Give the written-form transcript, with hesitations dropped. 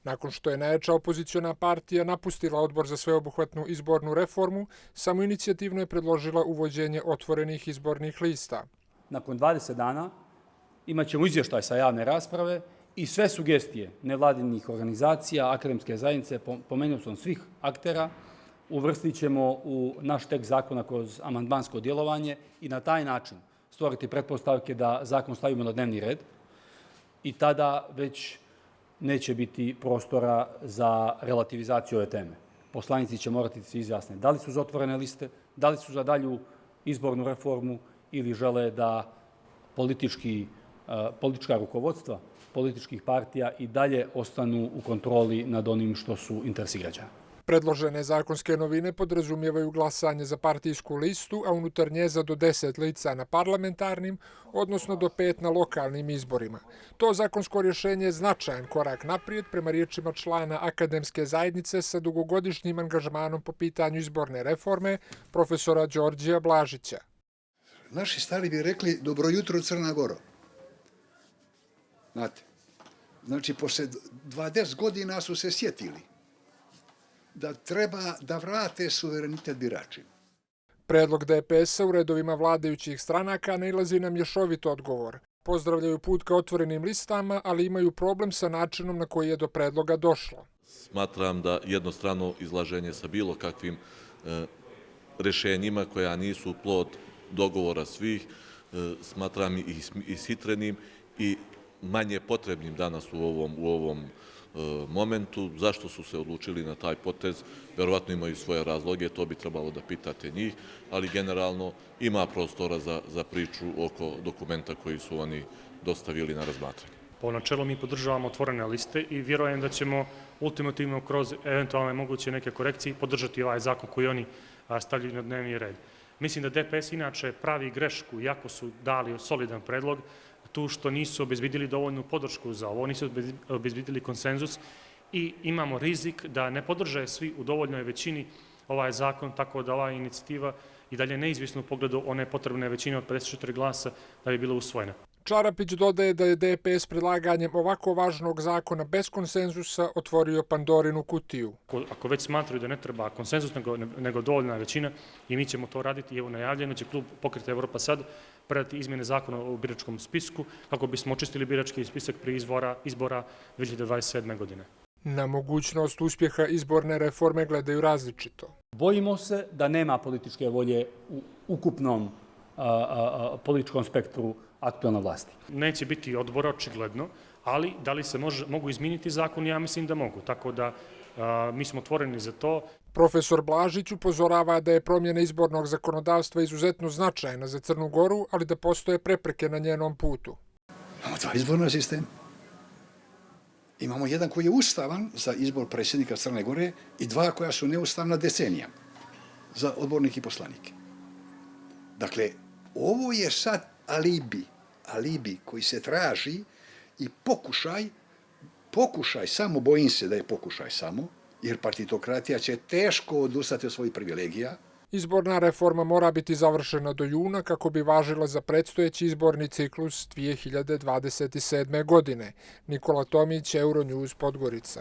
Nakon što je najjača opoziciona partija napustila odbor za sveobuhvatnu izbornu reformu, samoinicijativno je predložila uvođenje otvorenih izbornih lista. Nakon 20 dana imat ćemo izvještaj sa javne rasprave i sve sugestije nevladinih organizacija, akademske zajednice, pomenuo sam svih aktera, uvrstit ćemo u naš tekst zakona kroz amandmansko djelovanje i na taj način stvoriti pretpostavke da zakon stavimo na dnevni red i tada već neće biti prostora za relativizaciju ove teme. Poslanici će morati da se izjasne da li su za otvorene liste, da li su za dalju izbornu reformu ili žele da politička rukovodstva političkih partija i dalje ostanu u kontroli nad onim što su interesi građana. Predložene zakonske novine podrazumijevaju glasanje za partijsku listu, a unutar nje za do 10 lica na parlamentarnim, odnosno do 5 na lokalnim izborima. To zakonsko rješenje je značajan korak naprijed prema riječima člana akademske zajednice sa dugogodišnjim angažmanom po pitanju izborne reforme, profesora Đorđija Blažića. Naši stari bi rekli dobro jutro Crna Goro. Znate, znači posle 20 godina su se sjetili da treba da vrate suverenitet biračima. Predlog DPS-a u redovima vladajućih stranaka nailazi na mješovit odgovor. Pozdravljaju put ka otvorenim listama, ali imaju problem sa načinom na koji je do predloga došlo. Smatram da jednostrano izlaženje sa bilo kakvim rešenjima koja nisu plod dogovora svih, smatram i ishitrenim i manje potrebnim danas u ovom momentu. Zašto su se odlučili na taj potez? Verovatno imaju svoje razloge, to bi trebalo da pitate njih, ali generalno ima prostora za priču oko dokumenta koji su oni dostavili na razmatranje. Po načelu mi podržavamo otvorene liste i vjerujem da ćemo ultimativno kroz eventualne moguće neke korekcije podržati ovaj zakon koji oni stavljaju na dnevni red. Mislim da DPS inače pravi grešku, iako su dali solidan predlog, tu što nisu obezbedili dovoljnu podršku za ovo, nisu obezbedili konsenzus i imamo rizik da ne podrže svi u dovoljnoj većini ovaj zakon, tako da ova inicijativa i dalje neizvisno u pogledu one potrebne većine od 54 glasa da bi bila usvojena. Čarapić dodaje da je DPS predlaganjem ovako važnog zakona bez konsenzusa otvorio Pandorinu kutiju. Ako već smatraju da ne treba konsenzus nego dovoljna većina i mi ćemo to raditi, evo najavljeno će klub Pokreta Evropa sad predati izmjene zakona o biračkom spisku kako bismo očistili birački spisak prije izbora 2027. godine. Na mogućnost uspjeha izborne reforme gledaju različito. Bojimo se da nema političke volje u ukupnom političkom spektru aktualne vlasti. Neće biti odbora, očigledno, ali da li se mogu izmijeniti zakon, ja mislim da mogu, tako da mi smo otvoreni za to. Profesor Blažić upozorava da je promjena izbornog zakonodavstva izuzetno značajna za Crnu Goru, ali da postoje prepreke na njenom putu. Imamo dva izborna sistema. Imamo jedan koji je ustavan za izbor predsjednika Crne Gore i dva koja su neustavna decenijama za odbornike i poslanike. Dakle, ovo je sad alibi koji se traži i pokušaj samo, bojim se da je pokušaj samo, jer partitokratija će teško odustati od svojih privilegija. Izborna reforma mora biti završena do juna kako bi važila za predstojeći izborni ciklus 2027. godine. Nikola Tomić, Euronews, Podgorica.